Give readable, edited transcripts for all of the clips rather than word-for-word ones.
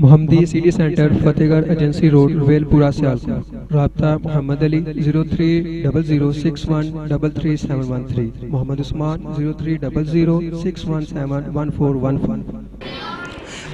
محمدی city centre فتح گڑھ agency road well پورہ سیالکوٹ۔ رابطہ محمد علی 030061337113، محمد عثمان 030061711415۔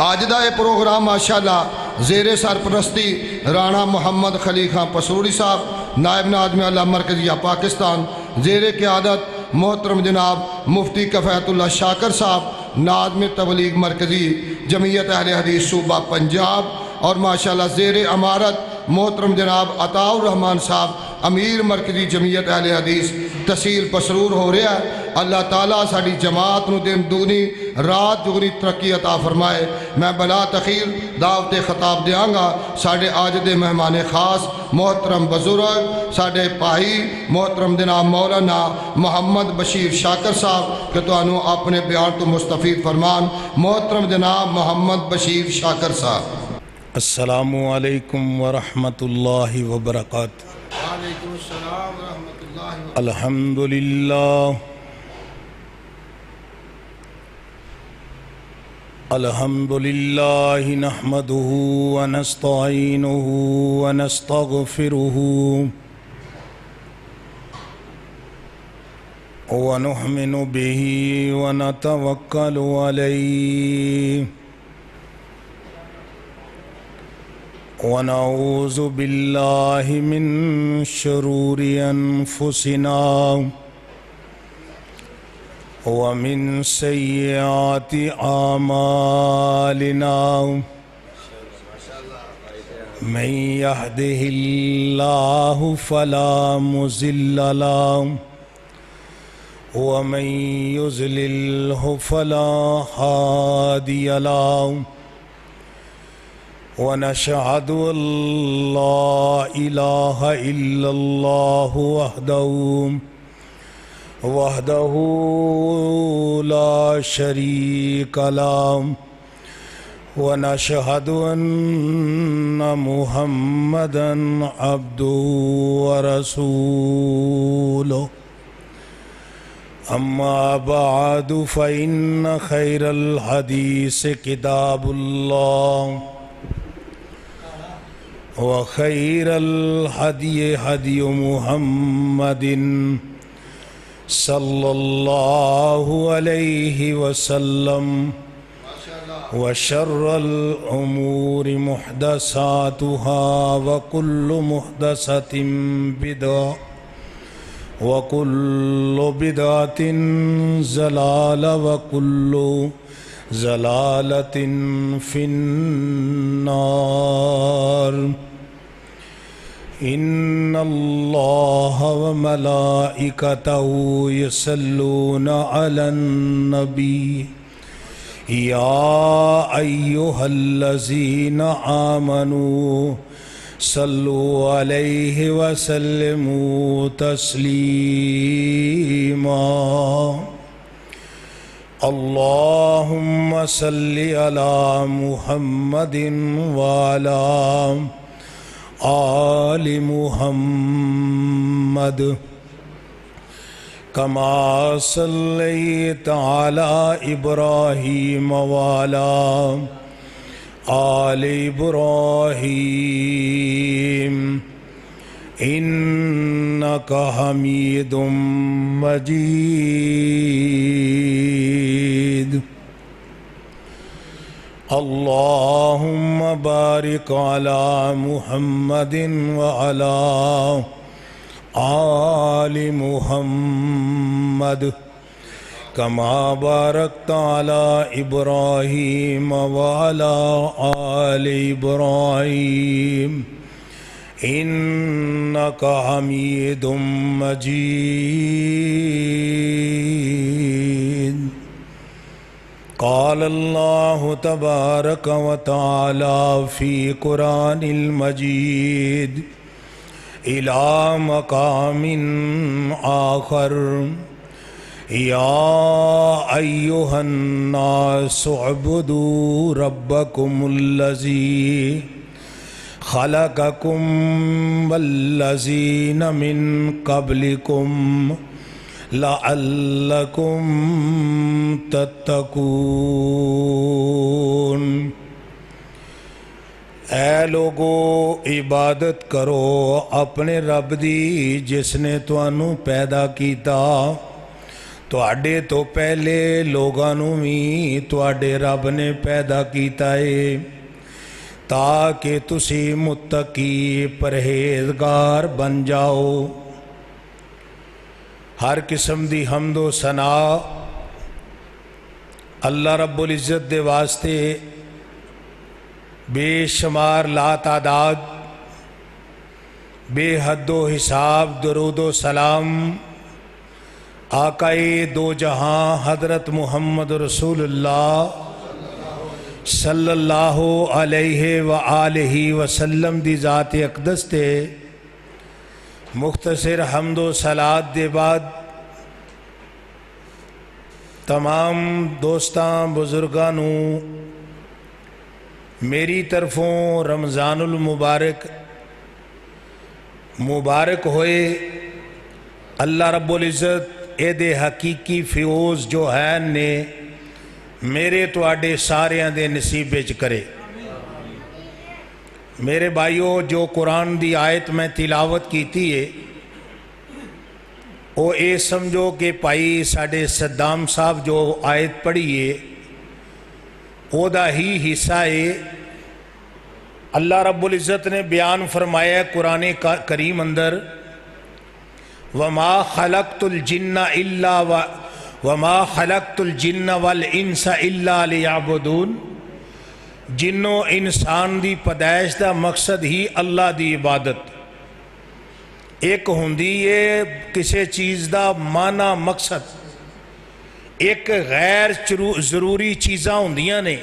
آج دا یہ پروگرام ماشاءاللہ زیر سرپرستی رانا محمد خلی خان پسروڑی صاحب نائب ناظم اعلیٰ مرکزیہ پاکستان، زیر قیادت محترم جناب مفتی کفایت اللہ شاکر صاحب ناظم تبلیغ مرکزی جمعیت اہل حدیث صوبہ پنجاب، اور ماشاءاللہ زیر امارت محترم جناب عطاء الرحمان صاحب امیر مرکزی جمعیت اہل حدیث تحصیل پسرور ہو رہا ہے۔ اللہ تعالیٰ ساری جماعت نو دن دگنی رات دگنی ترقی عطا فرمائے۔ میں بلا تخیر دعوت خطاب دیاں گا ساڑھے آج دے مہمان خاص محترم بزرگ ساڑھے پائی محترم جناب مولانا محمد بشیر شاکر صاحب کہ تو انہوں اپنے بیان تو مستفید فرمان۔ محترم جناب محمد بشیر شاکر صاحب۔ السلام علیکم ورحمۃ اللہ وبرکاتہ۔ وعلیکم السلام ورحمۃ اللہ وبرکاتہ۔ الحمد للہ نحمده ونستعینه ونستغفره ونؤمن به ونتوکل علیہ ونعوذ باللہ من شرور انفسنا ومن سیئات اعمالنا من يهده الله فلا مضل له ومن يضلله فلا هادي له ونشهد أن لا إله إلا الله وحده لا شريك له ونشهد أن محمدا عبده ورسوله أما بعد فإن خير الحديث كتاب الله وخير الهدي هدي محمد صلى الله عليه وسلم وشر الأمور محدثاتها وكل محدثة بدعة وكل بدعة ضلالة وكل ضلالة في النار۔ إن الله وملائكته يصلون على النبي يا أيها الذين آمنوا صلوا عليه وسلموا تسليما۔ اللهم صل على محمد وعلى آل محمد كما صليت على إبراهيم وعلى آل إبراهيم إنك حميد مجيد۔ اللهم بارك على محمد وعلى آل محمد كما باركت على إبراهيم وعلى آل إبراهيم إنك حميد مجيد۔ قال الله تبارك وتعالى في قرآن المجيد إلى مقام آخر يا أيها الناس اعبدوا ربكم الذي خلقكم والذين من قبلكم لعلكم تتقون۔ اے لوگو عبادت کرو اپنے رب دی جس نے تانوں پیدا کیتا تواڈے تو پہلے لوگانوں بھی تواڈے رب نے پیدا کیتا ہے تاکہ تسی متقی پرہیزگار بن جاؤ۔ ہر قسم دی حمد و ثنا اللہ رب العزت دے واسطے بے شمار لا تعداد بے حد و حساب درود و سلام آقائے دو جہاں حضرت محمد رسول اللہ صلی اللہ علیہ وآلہ وسلم دی ذات اقدس تے مختصر حمد و صلات دے بعد تمام دوستاں بزرگانوں میری طرفوں رمضان المبارک مبارک ہوئے۔ اللہ رب العزت اے دے حقیقی فیوز جو ہے نے میرے تواڈے ساریاں دے نصیب وچ کرے۔ میرے بھائیو جو قرآن دی آیت میں تلاوت کیتی ہے وہ اے سمجھو کہ پائی ساڈے صدام صاحب جو آیت پڑھی ہے وہ دا ہی حصہ ہے۔ اللہ رب العزت نے بیان فرمایا ہے قرآن کریم اندر وَمَا خَلَقْتُ الْجِنَّ وَالْإِنسَ إِلَّا لِيَعْبُدُونَ۔ جنوں انسان دی پیدائش دا مقصد ہی اللہ دی عبادت۔ ایک ہوندی ہے کسی چیز دا معنی مقصد، ایک غیر ضروری چیزاں ہوندیاں نے،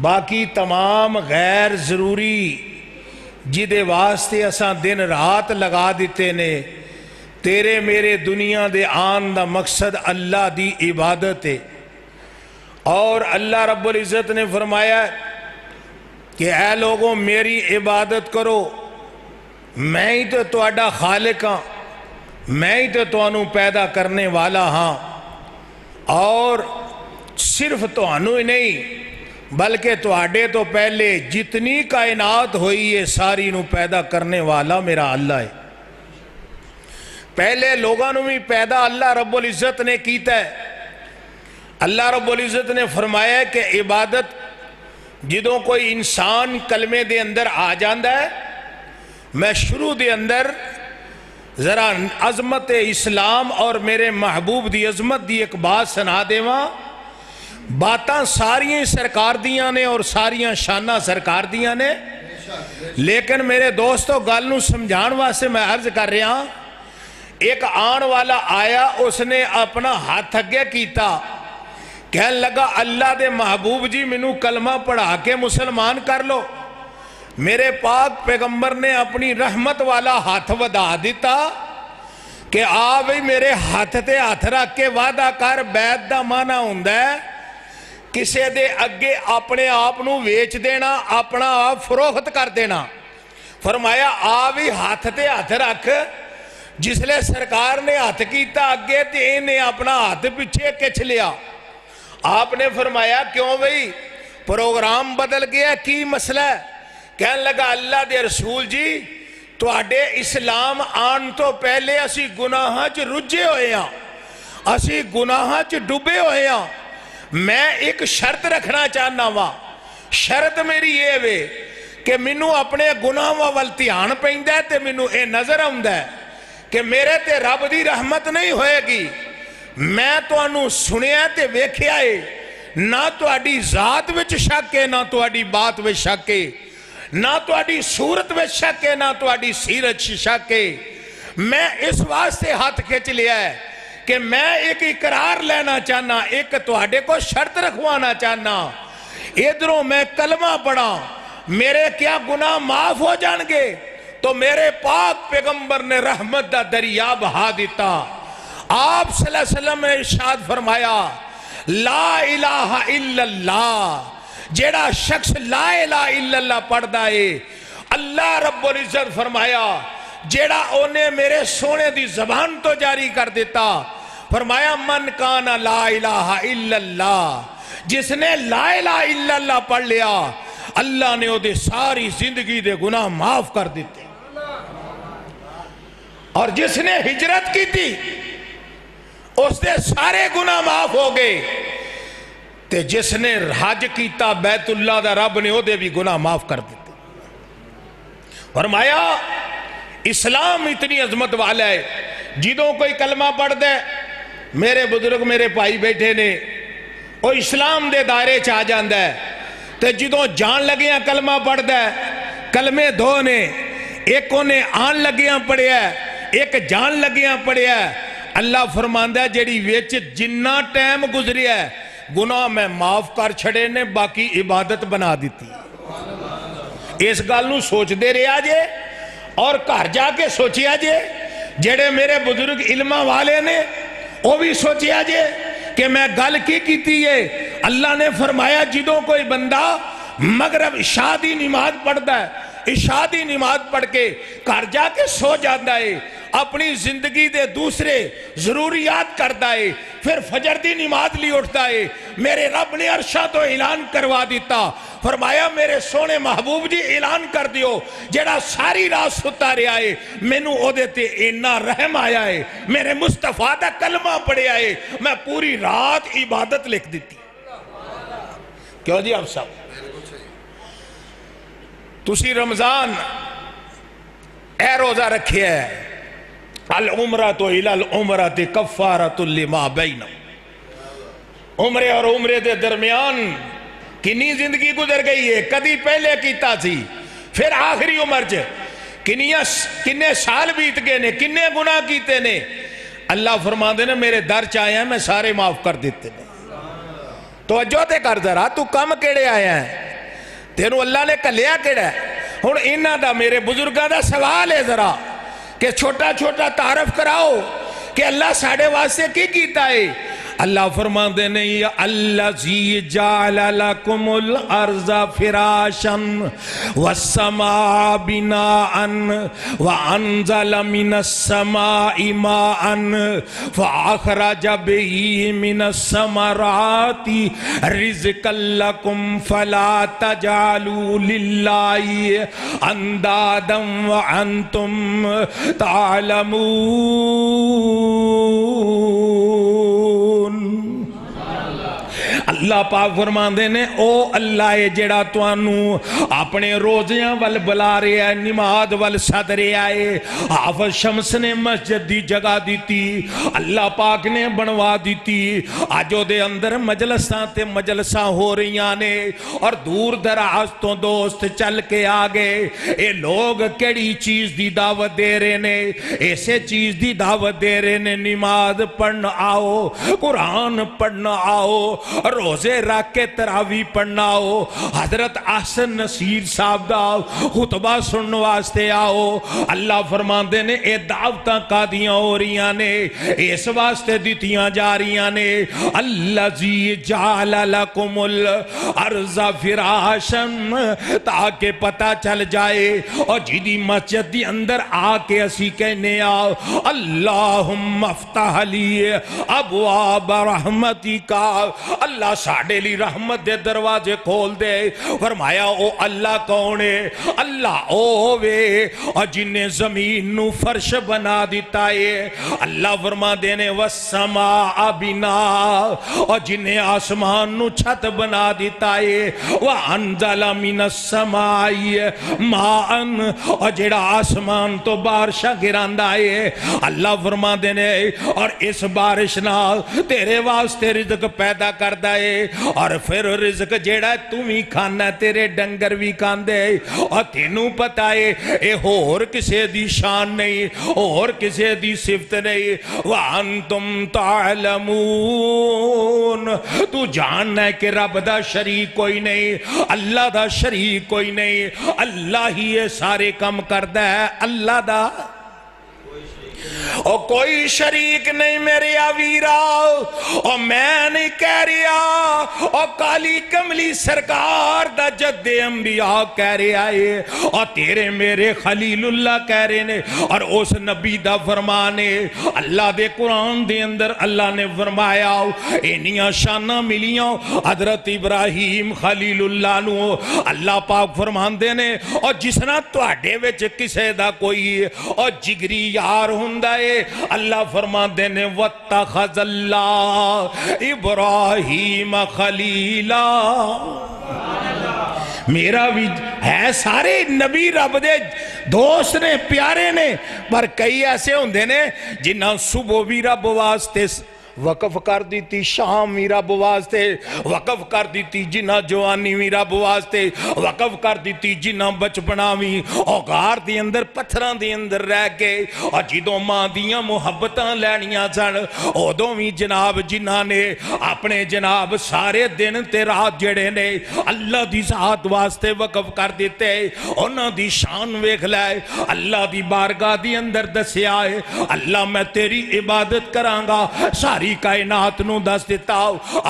باقی تمام غیر ضروری جدے واسطے اساں دن رات لگا دیتے نے۔ تیرے میرے دنیا دے آن دا مقصد اللہ دی عبادت ہے۔ اور اللہ رب العزت نے فرمایا کہ اے لوگوں میری عبادت کرو، میں ہی تو تواڈا خالق ہاں، میں ہی تو تانوں پیدا کرنے والا ہاں، اور صرف تانوں ہی نہیں بلکہ تواڈے تو پہلے جتنی کائنات ہوئی ہے ساری نو پیدا کرنے والا میرا اللہ ہے۔ پہلے لوگاں نو بھی پیدا اللہ رب العزت نے کیتا ہے۔ اللہ رب العزت نے فرمایا کہ عبادت جدوں کوئی انسان کلمے دے اندر آ جاندا ہے، میں شروع دے اندر ذرا عظمت اسلام اور میرے محبوب دی عظمت دی ایک بات سنا دیواں۔ باتاں ساریاں سرکار دیاں نے اور ساریاں شانہ سرکار دیاں نے، لیکن میرے دوستو گل نو سمجھان واسطے میں عرض کر رہا ہوں۔ ایک آن والا آیا، اس نے اپنا ہاتھ اگے کیتا، کہنے لگا اللہ دے محبوب جی مینوں کلمہ پڑھا کے مسلمان کر لو۔ میرے پاک پیغمبر نے اپنی رحمت والا ہاتھ ودا دیتا کہ آ بھئی میرے ہاتھ تے ہاتھ رکھ کے وعدہ کر۔ بیعت دا معنی ہوندا ہے کسے دے اگے اپنے آپ نو ویچ دینا، اپنا آپ فروخت کر دینا۔ فرمایا آ بھی ہاتھ تے ہاتھ رکھ۔ جس لئے سرکار نے ہاتھ کیتا اگے تے انہیں اپنا ہاتھ پیچھے کچھ لیا۔ آپ نے فرمایا کیوں بھئی پروگرام بدل گیا، کی مسئلہ ہے؟ کہنے لگا اللہ دے رسول جی تواڈے اسلام آن تو پہلے اسی گناہاں چ رجے ہوئے ہاں، اسی گناہاں چ ڈوبے ہوئے ہاں۔ میں ایک شرط رکھنا چاہنا وا، شرط میری یہ وے کہ مینوں اپنے گناہاں وال دھیان پیندا ہے تے مینوں اے نظر آوندا ہے کہ میرے تے رب دی رحمت نہیں ہوئے گی۔ میں تانوں سنیا تے ویکھیا ہے، نہ تواڈی ذات وچ شک ہے، نہ تواڈی بات وچ شک ہے، نہ تواڈی صورت وچ شک ہے، نہ تواڈی سیرت شک ہے۔ میں اس واسطے ہاتھ کھچ لیا ہے کہ میں ایک اقرار لینا چاہنا، ایک تواڈے کو شرط رکھوانا چاہنا۔ ادھروں میں کلمہ پڑھا، میرے کیا گناہ معاف ہو جان گے؟ تو میرے پاک پیغمبر نے رحمت دا دریا بہا دیتا۔ آپ صلی اللہ علیہ وسلم نے ارشاد فرمایا لا الہ الا اللہ، جیڑا شخص لا الہ الا اللہ پڑھدا ہے، اللہ رب العزت فرمایا جیڑا انہیں میرے سونے دی زبان تو جاری کر دیتا، فرمایا من کان لا الہ الا اللہ، جس نے لا الہ الا اللہ پڑھ لیا اللہ نے وہ ساری زندگی دے گناہ معاف کر دیتے. اور جس نے ہجرت کی تھی اس دے سارے گناہ معاف ہو گئے، تے جس نے حج کیتا بیت اللہ دا رب نے وہ دے بھی گناہ معاف کر دیتے. فرمایا اسلام اتنی عظمت والا ہے، جدوں کوئی کلمہ پڑھ دے، میرے بزرگ میرے بھائی بیٹھے نے، وہ اسلام دے دائرے چاہ جاندہ ہے. تے جدوں جان لگیاں کلمہ پڑھ دے، کلمے دو نے، ایک انہیں آن لگیاں پڑھیا ہے، ایک جان لگیاں پڑھیا ہے. اللہ فرماندہ ہے جیڑی ویچ جنہ ٹائم گزریا ہے گناہ میں معاف کر چھڑے نے، باقی عبادت بنا دیتی. اس گالنو سوچ دے رہے آجے اور گھر جا کے سوچی آجے. جڑے میرے بزرگ علمہ والے نے وہ بھی سوچی آجے کہ میں گل کی ہے. اللہ نے فرمایا جدوں کوئی بندہ مغرب عشاء دی نماز پڑھتا ہے، عشاء دی نماز پڑھ کے گھر جا کے سو جاتا ہے، اپنی زندگی دے دوسرے ضروریات کرتا ہے، پھر فجر دی نماز لی اٹھتا ہے. میرے رب نے عرشہ تو اعلان کروا دیتا، فرمایا میرے سونے محبوب جی اعلان کر دیو جڑا ساری رات ستا رہا ہے مینوں او دیتے اینا رحم آیا ہے، میرے مصطفیٰ دا کلمہ پڑھے آئے، میں پوری رات عبادت لکھ دیتی. کیوں جی اب سب تسی رمضان اے روزہ رکھے ہے، العمرۃ الی العمرۃ کفارۃ لما بین. عمرے اور عمرے دے درمیان کنی زندگی گزر گئی ہے، کدی پہلے کیتا سی، پھر آخری عمر کنے سال بیت گئے نے، کنے گناہ کیتے نے. اللہ فرما دے نے میرے در چاہے ہیں میں سارے معاف کر دیتے نے. تو اجو تے کر ذرا تو کم کیڑے آیا ہے، تینوں اللہ نے کلیا کیڑا ہے. ہن انہاں دا میرے بزرگاں دا سوال ہے ذرا کہ چھوٹا چھوٹا تعارف کراؤ کہ اللہ ساڑھے واسطے کی کیتا ہے. اللہ فرما دینے یا الذی جعل لکم الارض فراشا والسماء بناء وانزل من السماء ماء فاخرج به من الثمرات رزقا لکم فلا تجعلوا للہ اندادا وانتم تعلمون. اللہ پاک فرماندے نے او اللہ ہے جڑا توانوں اپنے روزیاں ول بلا رہے ہیں، نماز ول سد رہے آئے. حافظ شمس نے مسجد دی جگہ دیتی، اللہ پاک نے بنوا دیتی. آجو دے اندر مجلساں تے مجلساں ہو رہیاں نے اور دور دراز تو دوست چل کے آگے. اے لوگ کیڑی چیز دی دعوت دے رہے نے؟ ایسے چیز دی دعوت دے رہے نے نماز پڑھنا آؤ، قرآن پڑھنا آؤ، روزے رکھ کے تراوی پڑھنا آؤ، حضرت احسن نصیر صاحب دا خطبہ سننے واسطے آؤ. اللہ فرماندے نے اے دعوتاں قادیاں ہو رہیاں نے، اس واسطے دیتیاں جا رہیاں نے. الذی جعل لکم الارض فراشا، تاکہ پتہ چل جائے اور جدی مسجد دی اندر آ کے اسی کہنے آؤ اللہم افتح لی ابواب رحمتی کا، اللہ ساڑھے لی رحمت دے دروازے کھول دے. فرمایا او اللہ کون ہے؟ اللہ او وے اور جنہیں زمین نو فرش بنا دیتا ہے. اللہ فرما دینے والسماء بنا، اور جنہیں آسمان نو چھت بنا دیتا ہے. وانزل من السماء ماء، اور جڑا آسمان تو بارشاں گراندا ہے. اللہ فرما دینے اور اس بارش نال تیرے واسطے رزق پیدا کردا ہے، اور پھر رزق جیڑا تم ہی کھانا تیرے ڈنگر بھی کھاندے. اور تینوں پتہ ہے اے ہور کسے دی شان نہیں، اور کسے دی صفت نہیں. وانتم تعلمون، تو جاننا ہے کہ رب دا شریک کوئی نہیں، اللہ دا شریک کوئی نہیں، اللہ ہی یہ سارے کام کردا ہے. اللہ دا اور کوئی شریک نہیں میرے آویرا، اور میں نہیں کہہ رہا، اور کالی کملی سرکار دا جد انبیاء کہہ رہا ہے، اور تیرے میرے خلیل اللہ کہہ رہے نے، اور اس نبی دا فرمانے اللہ دے قرآن دے اندر اللہ نے فرمایا انیاں شانہ ملیاں حضرت ابراہیم خلیل اللہ نو اللہ پاک فرماندے نے، اور جسنا تواڈے وچ کسے دا کوئی اور جگری یار ہوندا ہے اللہ فرماندے نے واتخذ اللہ ابراہیم خلیلا۔ میرا بھی ہے سارے نبی رب دے دوست نے پیارے نے، پر کئی ایسے ہوندے نے جنہاں صبح بھی رب واسطے وقف کر دیتی، شام بھی رب واسطے وقف کر دیتی، جنہ جوانی بھی رب واسطے وقف کر دیتی، جنہ بچپنا بھی اوغار دی اندر پتھران دی اندر رہ کے، اور جدوں ماں دیاں محبتاں لینیاں سن ادوں بھی جناب جنہ نے اپنے جناب سارے دن تے رات جڑے نے اللہ دی ذات واسطے وقف کر دیتے، انہاں دی شان ویکھ لائے اللہ دی بارگاہ دی اندر دسیا ہے اللہ میں تیری عبادت کراں گا، ساری کائنات نو دس دیتا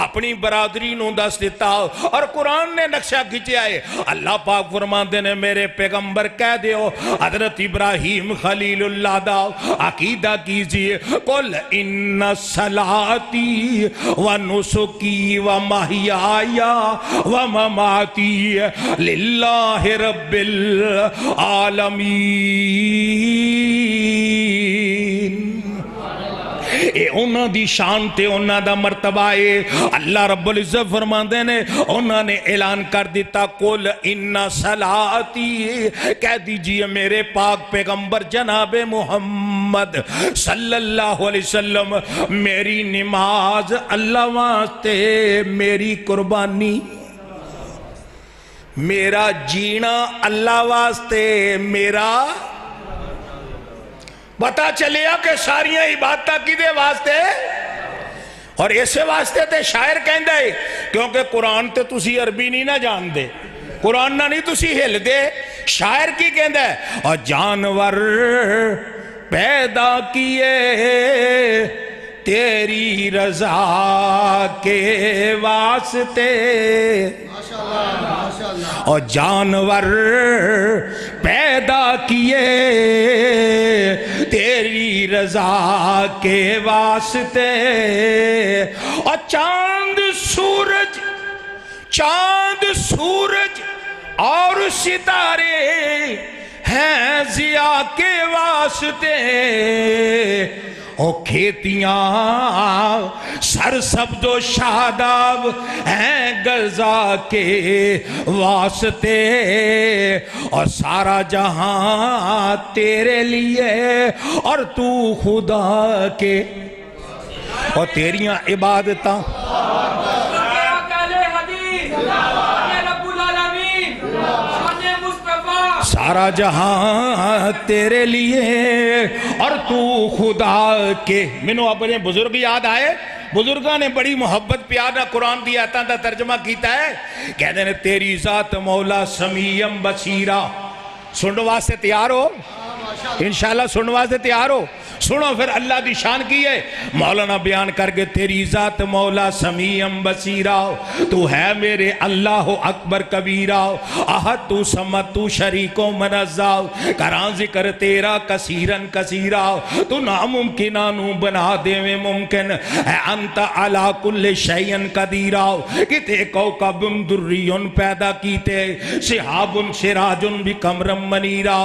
اپنی برادری نو دس دیتا، اور قرآن نے نقشہ کھچیا ہے اللہ پاک فرماندے نے میرے پیغمبر کہہ دیو حضرت ابراہیم خلیل اللہ دا عقیدہ کیجئے قل ان صلاتی و نسکی و محیایا و مماتی للہ رب العالمین۔ اے انہاں دی شان تے انہاں دا مرتبہ ہے، اللہ رب العزت فرماندے نے انہاں نے اعلان کر دیتا قل ان صلاتی، کہہ دیجئے میرے پاک پیغمبر جناب محمد صلی اللہ علیہ وسلم میری نماز اللہ واسطے، میری قربانی میرا جینا اللہ واسطے، میرا پتا چلیا کہ ساریاں عبادتہ کدے واسطے، اور اسے واسطے تے شاعر کہندہ ہے کیونکہ قرآن تے تسی عربی نہیں نہ جان دے، قرآن نہ نہیں تسی ہل دے، شاعر کی کہندہ ہے اور جانور پیدا کیے تیری رضا کے واسطے، اور جانور پیدا کیے تیری رضا کے واسطے، اور چاند سورج اور ستارے ہیں ضیاء کے واسطے، او کھیتیاں سرسبز و شاداب ہیں غذا کے واسطے، اور سارا جہاں تیرے لیے اور تو خدا کے، اور تیریاں عبادتاں سارا جہاں تیرے لیے اور تو خدا کے۔ منو اپنے بزرگ یاد آئے، بزرگاں نے بڑی محبت پیارا قرآن دی آیتاں دا ترجمہ کیتا ہے، کہتے ہیں تیری ذات مولا سمیعم بصیرہ، سنو واسطے تیار ہو انشاءاللہ، سنو واسطے تیار ہو، سنو پھر اللہ دی شان کی ہے مولانا بیان کر کے تیری ذات مولا سمیعم بصیرہ، تو ہے میرے اللہ اکبر کبیرہ، احد تو سمت تو شریک و منزہ، کران ذکر تیرا کثیرن کثیرہ، تو ناممکنانو بنا دے میں ممکن ہے، انت علا کل شیئن قدیرہ، کتے کوکبن دریون پیدا کیتے، شہابن شراجن بھی کمرم منیرہ،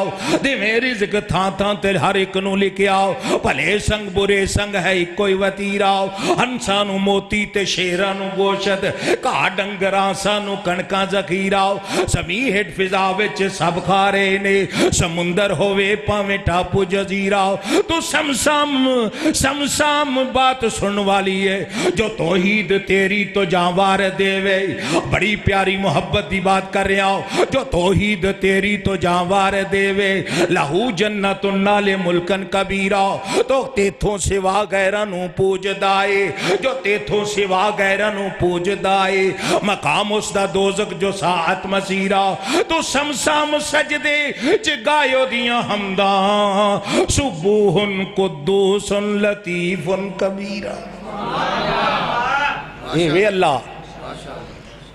دے میری ذکر تھا تھا تل ہر ایک نو لکھے آؤ، پلے سنگ برے سنگ ہے کوئی وطیراؤ، ہنسانو موتی تے شیرانو گوشت، کہا ڈنگرانسانو کنکاں زخیراؤ، سمیہٹ فضاوچ سب کھارے نے، سمندر ہوئے پاویں ٹاپو جزیراؤ، تو سمسام بات سن والی ہے، جو توحید تیری تو جانوار دے وے، بڑی پیاری محبت دی بات کر رہا ہوں، جو توحید تیری تو جانوار دے وے، لہو جنت النال ملکن کبیرہ، تو تیتھوں سوا غیراں نو پوجدا اے جو تیتھوں سوا غیراں نو پوجدا اے مقام اس دا دوزخ جو ساعت مسیرہ تو سمسام سجدے چگایو دیاں حمداں سبوہن قدوس لطیف کبیرہ اے اللہ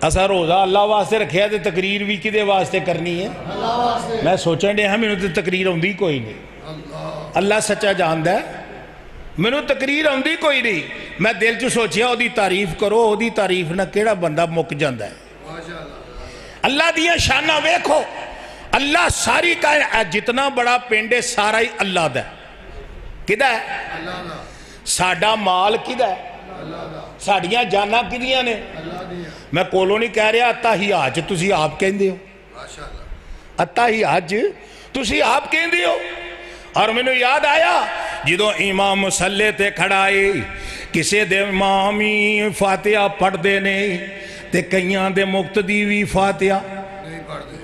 اسا روزہ اللہ واسطے رکھیا تے تقریر بھی کدے واسطے کرنی ہے میں سوچن دے ہمیں تے تقریر ہوندی کوئی نہیں اللہ سچا جاندا ہے میں نو تقریر ہوندی کوئی نہیں میں دل چ سوچیا او دی تعریف کرو او دی تعریف نہ کیڑا بندہ مک جاندا ہے اللہ دیاں شاناں ویکھو اللہ ساری کا جتنا بڑا پنڈ ہے سارا ہی اللہ دا ہے کدا ہے ساڈا مال کدا ہے ساڑیاں جانا کدیاں نے میں کولو نہیں کہہ رہا اتا ہی آج تسی آپ کہندے ہو اتا ہی آج تسی آپ کہندے ہو اور میں نے یاد آیا جدو امام مسلے تے کھڑائے کسے دے امامی فاتحہ پڑھ دے نے تے کئیاں دے مقتدی بھی فاتحہ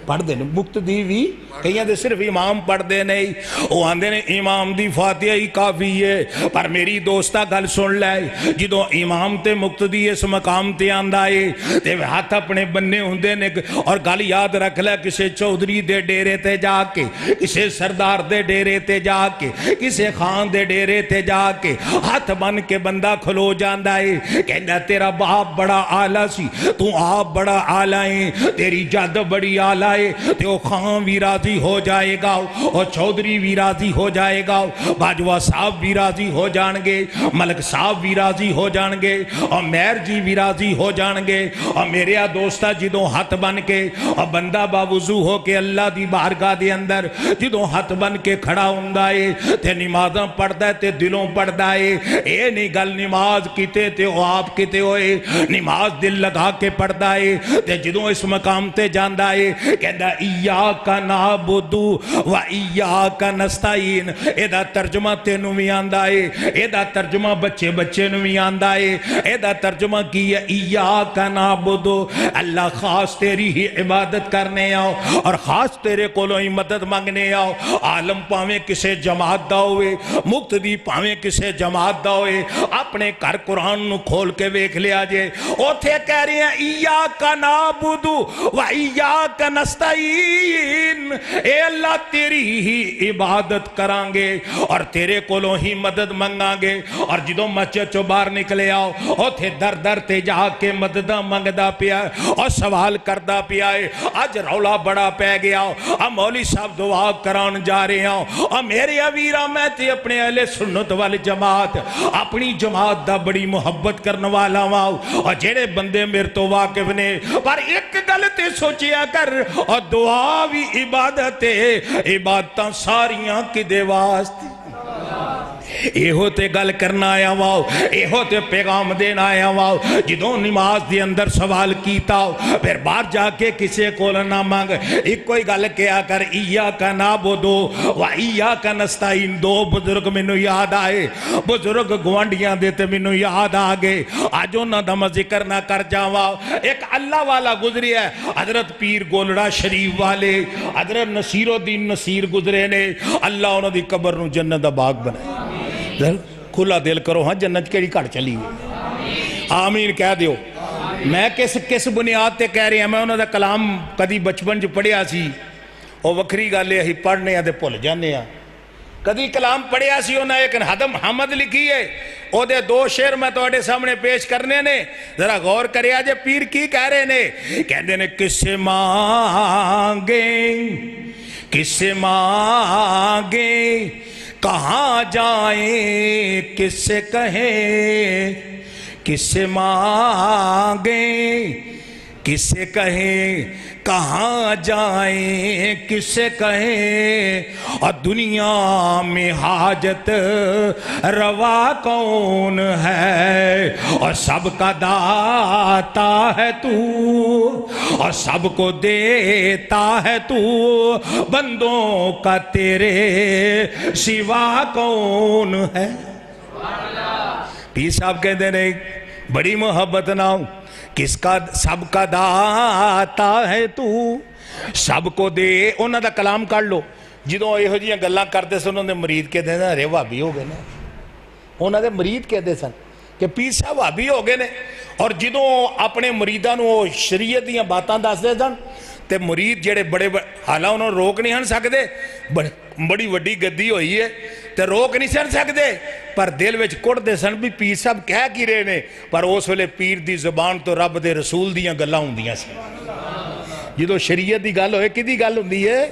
پڑھ دے مقتدی بھی کئیاں دے صرف امام پڑھ دے نہیں وہ آندے نے امام دی فاتحہ ہی کافی ہے پر میری دوستہ گل سن لائے جدو امام تے مقتدی اس مقام تے آندائے تے ہاتھ اپنے بننے ہوندے نے اور گل یاد رکھ لے کسے چودھری دے ڈیرے تے جا کے کسے سردار دے ڈیرے تے جا کے کسے خان دے ڈیرے تے جا کے ہاتھ بن کے بندہ کھلو جاندہ ہے کہنا تیرا باپ بڑا آلہ سی تو آپ بڑا آلہ ہیں تیری جد بڑی آلہ ہے تے وہ خان بھی راضی ہو جائے گا اور چودھری بھی راضی ہو جائے گا باجوہ صاحب بھی راضی ہو جانگے ملک صاحب بھی راضی ہو جانگے اور میر جی بھی راضی ہو جانگے اور میرے دوستہ جدوں ہاتھ بن کے اور بندہ باوضو ہو کے اللہ دی بارگاہ دے اندر جدوں ہاتھ بن کے کھڑا ہوندائے تے نمازاں پڑھدا ہے تے دلوں پڑھدا ہے اے نہیں گل نماز کیتے تے او آپ کیتے ہوئے نماز دل لگا کے پڑھدا ہے تے جدوں اس مقام تے جاندا ہے کہندا ایاکا نعبدو و ایاکا نستعین اے دا ترجمہ تینوں بھی آندا ہے اے دا ترجمہ بچے بچے نوں بھی آندا ہے اے دا ترجمہ کی ہے ایاکا نعبدو اللہ خاص تیری ہی عبادت کرنے آؤ اور خاص تیرے کولوں ہی مدد مانگنے آؤ عالم پاویں کسے جماعت دا ہوئے مقتدی پاویں کسے جماعت دا ہوئے اپنے گھر قرآن نو کھول کے ویکھ لیا جے اوتھے کہہ رہے ہیں ایاکا نعبدو و ایاکا نستعین اے اللہ تیری ہی عبادت کرانگے اور تیرے کولوں ہی مدد منگانگے اور جدوں مسجد چو باہر نکلے آؤ اوتھے در در تے جا کے مددہ منگدا پیا اور سوال کردہ پیا ہے آج رولا بڑا پہ گیا اور مولی صاحب دعا کران جا رہے ہیں اور میرے اویرہ میں تے اپنے اہل سنت والی جماعت اپنی جماعت دا بڑی محبت کرنے والا واؤ اور جیڑے بندے میرے تو واقف نے پر ایک گلتے سوچیا کر اور دعا بھی عبادت ہے عبادتاں ساریاں کی دے واسطے اے ہوتے گل کرنا آیا واؤ اے ہوتے پیغام دینا آیا واؤ جدوں نماز دی اندر سوال کیتا ہو پھر باہر جا کے کسے کول نہ مانگ ایک کوئی گل کیا کر ایاکا نعبدو و ایاکا نستعین دو بزرگ منو یاد آئے بزرگ گوانڈیاں دیتے منو یاد آگے آج انہاں دا میں ذکر نہ کر جاواں ایک اللہ والا گزری ہے حضرت پیر گولڑا شریف والے حضرت نصیر الدین نصیر گزرے نے اللہ انہوں دی قبر نو جنت دا باغ بنائے کھلا دل کرو ہاں جنت کیڑی کڑ چلی ہوئی آمین کہہ دیو میں کس بنیاد تے کہہ رہے ہیں میں انہوں دا کلام کدی بچپن جو پڑھیا سی او وکری گالے ہی پڑھنے آدھے پھول جانے آ کدی کلام پڑھیا سی انہوں نے ایک حدم حمد لکھی ہے او دے دو شعر میں توڑے سامنے پیش کرنے نے ذرا غور کرے آجے پیر کی کہہ رہے نے کہنے نے کس سے مانگیں کس سے مانگیں کہاں جائیں کس سے کہیں کس سے مانگیں کس سے کہیں کہاں جائیں کس سے کہیں اور دنیا میں حاجت روا کون ہے اور سب کا داتا ہے تو اور سب کو دیتا ہے تو بندوں کا تیرے سوا کون ہے پیر صاحب کہتے ہیں بڑی محبت نہ کس کا سب کا داتا ہے تو سب کو دے انہاں دا کلام کر لو جدوں ਇਹੋ ਜਿਹੀਆਂ ਗੱਲਾਂ ਕਰਦੇ ਸਨ ਉਹਨਾਂ ਦੇ ਮਰੀਦ ਕਹਿੰਦੇ ਨੇ ਅਰੇ ਵਾਬੀ ਹੋ ਗਏ ਨੇ ਉਹਨਾਂ ਦੇ ਮਰੀਦ ਕਹਿੰਦੇ ਸਨ ਕਿ ਪੀਰ ਸਾਹਿਬ ਵਾਬੀ ਹੋ ਗਏ ਨੇ ਔਰ ਜਦੋਂ ਆਪਣੇ ਮਰੀਦਾਂ ਨੂੰ ਉਹ ਸ਼ਰੀਅਤ ਦੀਆਂ ਬਾਤਾਂ ਦੱਸਦੇ ਸਨ ਤੇ ਮੁਰੀਦ ਜਿਹੜੇ ਬੜੇ ਹਾਲਾਂ ਉਹਨਾਂ ਨੂੰ ਰੋਕ ਨਹੀਂ ਹਨ ਸਕਦੇ ਬੜੀ ਵੱਡੀ ਗੱਦੀ ਹੋਈ ਹੈ ਤੇ ਰੋਕ ਨਹੀਂ ਸਨ ਸਕਦੇ ਪਰ ਦਿਲ ਵਿੱਚ ਕੁੱਟਦੇ ਸਨ ਵੀ ਪੀਰ ਸਾਹਿਬ ਕਹਿ ਕੀ ਰਹੇ ਨੇ ਪਰ ਉਸ ਵੇਲੇ ਪੀਰ ਦੀ ਜ਼ੁਬਾਨ ਤੋਂ ਰੱਬ ਦੇ ਰਸੂਲ ਦੀਆਂ ਗੱਲਾਂ ਹੁੰਦੀਆਂ ਸੀ ਜਦੋਂ ਸ਼ਰੀਅਤ ਦੀ ਗੱਲ ਹੋਏ ਕਿਹਦੀ ਗੱਲ ਹੁੰਦੀ ਹੈ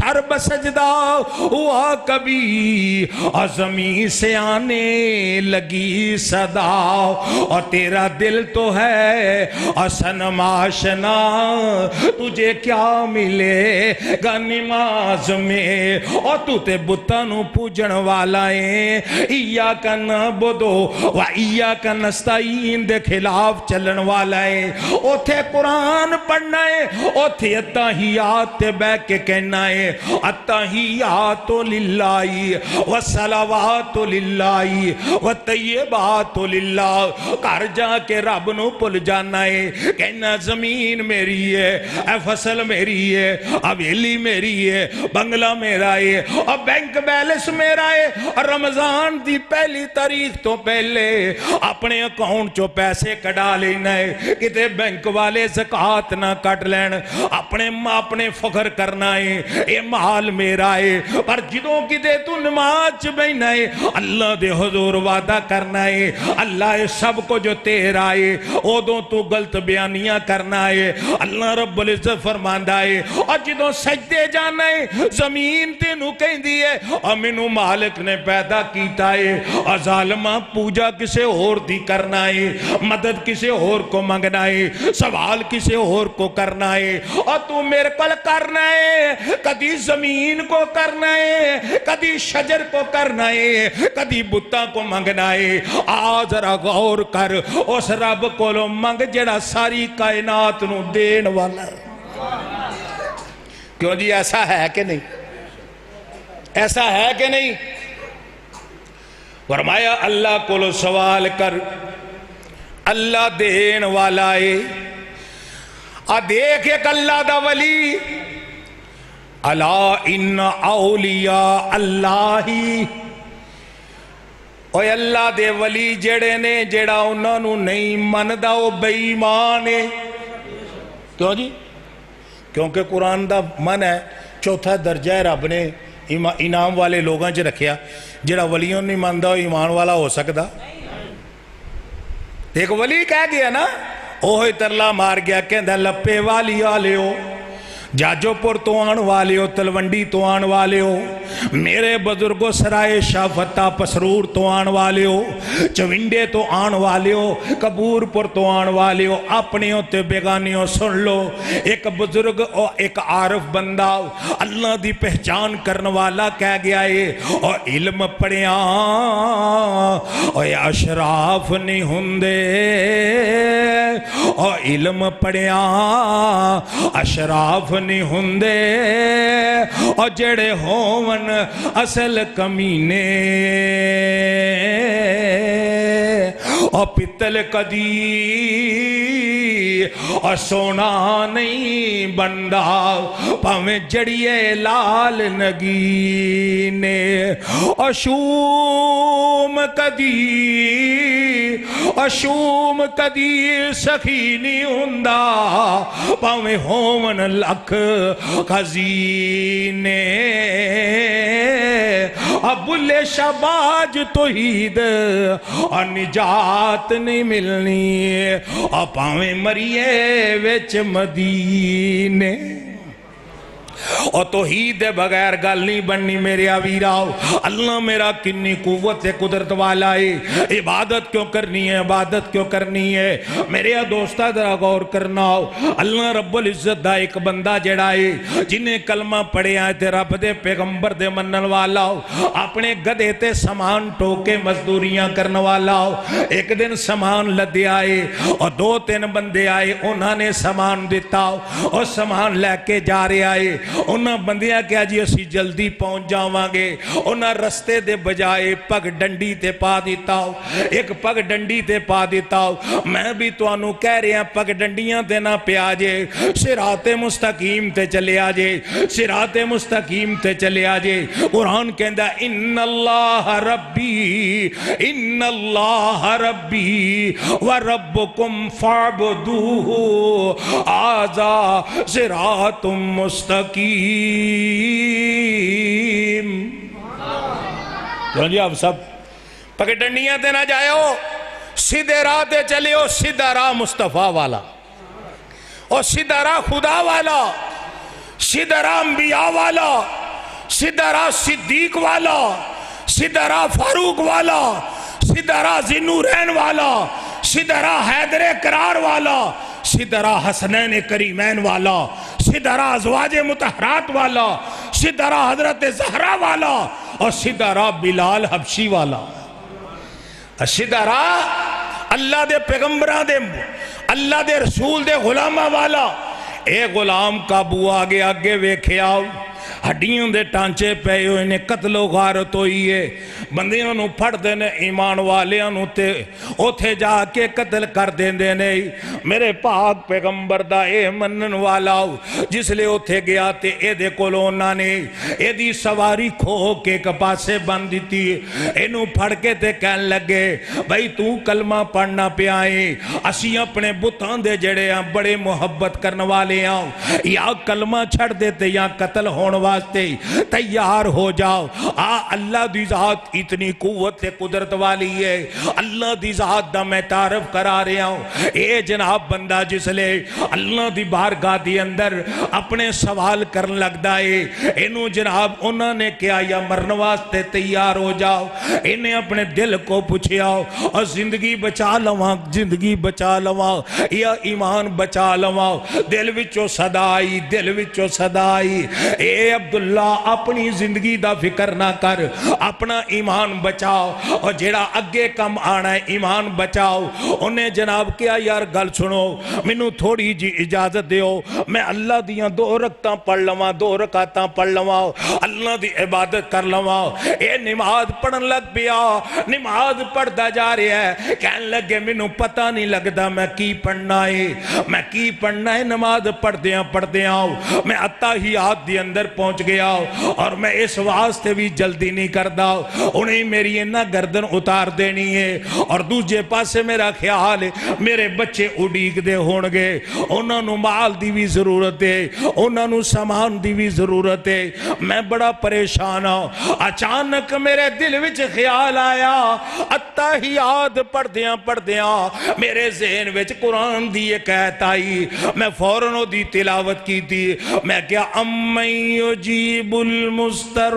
سر بسجدہ ہوا کبھی اور زمین سے آنے لگی صدا اور تیرا دل تو ہے اور صنم آشنا تجھے کیا ملے گا نماز میں اور تو تے بتانو پوجن والا ہے ایاک نعبدو و ایاک نستعین دے خلاف چلن والا ہے اوتھے قرآن پڑھنا ہے اوتھے اتحیات تے بے کے کہنا ہے اتحیات للہ و صلوات للہ و طیبات للہ کر جا کے رب نو پل جانا ہے کہنا زمین میری ہے اے فصل میری ہے حویلی میری ہے بنگلہ میرا ہے اور بینک بیلنس میرا ہے اور رمضان دی پہلی تاریخ تو پہلے اپنے اکاؤنٹ چو پیسے کڑا لینا ہے کتے بینک والے زکاة نہ کٹ لین اپنے فخر کرنا ہے اے مال میرا ہے پر جدوں کتے تو نماز بہنا ہے اللہ دے حضور وعدہ کرنا ہے اللہ سب کو جو تیرا ہے اودوں تو غلط بیانیاں کرنا ہے اللہ رب العزت فرماندہ ہے اور جدوں سجدے جانا ہے زمین تے نو کہیں دیئے اور منو مالک نے پیدا کیتا ہے اور ظالمہ پوجا کسے اور دی کرنا ہے مدد کسے اور کو منگنا ہے سوال کسے اور کو کرنا ہے اور تو میرے کل کرنا ہے کدی زمین کو کرنا ہے کدی شجر کو کرنا ہے کدی بتا کو منگنا ہے آج ذرا غور کر اس رب کو لو منگ جڑا ساری کائنات نو دین والا کیوں جی ایسا ہے کہ نہیں ایسا ہے کہ نہیں فرمایا اللہ کو لو سوال کر اللہ دین والا ہے دیکھ ایک اللہ دا ولی الا ان اولیاء اللہ ہی اوہ اللہ دے ولی جڑے نے جڑا انہوں نے نہیں مندہ وہ بے ایمان ہے کیوں جی کیونکہ قرآن دا من ہے چوتھا درجہ ہے رب نے انعام والے لوگاں چ رکھیا جڑا ولیوں نہیں مندہ وہ ایمان والا ہو سکتا ایک ولی کہہ گیا نا اوہ ترلا مار گیا کہندہ لپے والی آلے ہو جاجو پور تو آن والے ہو تلونڈی تو آن والے ہو میرے بزرگوں سرائے شاہ فتح پسرور تو آن والے ہو چونڈے تو آن والے ہو کبور پور تو آن والے ہو اپنیوں تے بیگانیوں سن لو ایک بزرگ اور ایک عارف بندہ اللہ دی پہچان کرنے والا کہہ گیا ہے اور علم پڑھیاں اور اشراف نہیں ہندے اور علم پڑھیاں اشراف نہیں ہندے اور جڑے ہون اصل کمینے اور پتل کدی اور سونا نہیں بندہ پاویں جڑیے لال نگینے اور شوم کدی سخی نہیں ہندہ پاویں ہون لکھ خزینے ابلے شباج توحید اور نجات نہیں ملنی اور پاویں مریے وچ مدینے اور توحید بغیر گل نہیں بننی میرے آویراؤ اللہ میرا کنی قوت قدرت والا ہے عبادت کیوں کرنی ہے عبادت کیوں کرنی ہے میرے دوستہ ذرا غور کرنا ہو اللہ رب العزت دا ایک بندہ جڑا ہے جنہیں کلمہ پڑھے آئے تھے رب دے پیغمبر دے منن والا ہو اپنے گدے تے سامان ٹوکے مزدوریاں کرنے والا ہو ایک دن سامان لدے آئے اور 2-3 بندے آئے انہوں نے سامان دیتا ہو اور سامان لے کے جا رہے آئے انہاں بندیاں کیا جی اسی جلدی پہنچ جاواں گے انہاں رستے دے بجائے پگ ڈنڈی تے پا دیتا ہو ایک پگ ڈنڈی تے پا دیتا ہو میں بھی تو انہوں کہہ رہے ہیں پگ ڈنڈیاں تے نہ پہ آجے صراط مستقیم تے چلے آجے صراط مستقیم تے چلے آجے قرآن کہندہ ان اللہ ربی و ربکم فعبدوہ آزا صراط مستقیم جی آپ سب پکے ڈنڈیاں تے نہ جائے ہو سیدھے راہ تے چلے ہو سیدھا راہ مصطفیٰ والا اور سیدھا راہ خدا والا سیدھا راہ انبیاء والا، سیدھا راہ صدیق والا، سیدھا راہ فاروق والا، سیدھا راہ ذی النورین والا، سیدھا راہ حیدر کرار والا، سیدھا راہ حسنین کریمین والا، سیدھا راہ ازواج مطہرات والا، سیدھا راہ حضرت زہرا والا، اور سیدھا راہ بلال حبشی والا، سیدھا راہ اللہ دے پیغمبران دے، اللہ دے رسول دے غلامہ والا۔ اے غلام قابو آگے آگے ویکھے آؤ، ہڈیوں دے ٹانچے پہ ہوئے نے، قتل و غارت ہوئی ہے، بندیاں نو پھڑ دینے ایمان والیاں نو تے اوتھے جا کے قتل کر دینے نہیں۔ میرے پاک پیغمبر دا اے منن والا جس لے اوتھے گیا تے اے دے کولونا نے اے دی سواری کھو کے کپاسے بند دیتی، اینو پھڑ کے تے کہن لگے بھائی تو کلمہ پڑھنا پہ آئیں، اسی اپنے بتان دے جڑے ہیں بڑے محبت کرنے والے ہیں، یا کلمہ چھڑ دیتے یا قتل ہونے واسطے تیار ہو جاؤ۔ اللہ دی ذات اتنی قوت قدرت والی ہے، اللہ دی ذات دا میں تعارف کرا رہا ہوں۔ اے جناب بندہ جس لے اللہ دی بارگاہ دی اندر اپنے سوال کرن لگدا ہے، انہوں جناب انہوں نے کیا یا مرن واسطے تیار ہو جاؤ، انہیں اپنے دل کو پوچھے آؤ اور زندگی بچا لواں، زندگی بچا لواں یا ایمان بچا لواں۔ دل وچوں صدا آئی، دل وچوں صدا آئی، اے عبداللہ اپنی زندگی دا فکر نہ کر، اپنا ایمان بچاؤ، اور جیڑا اگے کم آنا ہے ایمان بچاؤ۔ انہیں جناب کیا یار گل سنو، منو تھوڑی جی اجازت دیو، میں اللہ دیاں 2 رکعتاں پڑھ لواں، 2 رکعتاں پڑھ لواں، اللہ دی عبادت کر لواں۔ اے نماز پڑھن لگ پیا، نماز پڑھدا جا رہا ہے، کہن لگے منو پتہ نہیں لگدا میں کی پڑھنا ہے، میں کی پڑھنا ہے۔ نماز پڑھدیاں میں اتحیات دی اندر پہنچ گیا اور میں اس واسطے بھی جلدی نہیں کردا، انہیں میری انہ گردن اتار دینی ہے، اور دوسرے پاسے میرا خیال ہے میرے بچے اڈیگ دے ہونگے، انہوں نے مال دی بھی ضرورت ہے، انہوں نے سامان دی بھی ضرورت ہے، میں بڑا پریشان ہوں۔ اچانک میرے دل وچ خیال آیا، اتحیات پڑھدیاں میرے ذہن وچ قرآن دی ایک آیت آئی، میں فوراً دی تلاوت کی تھی، میں کیا امن یجیب المستر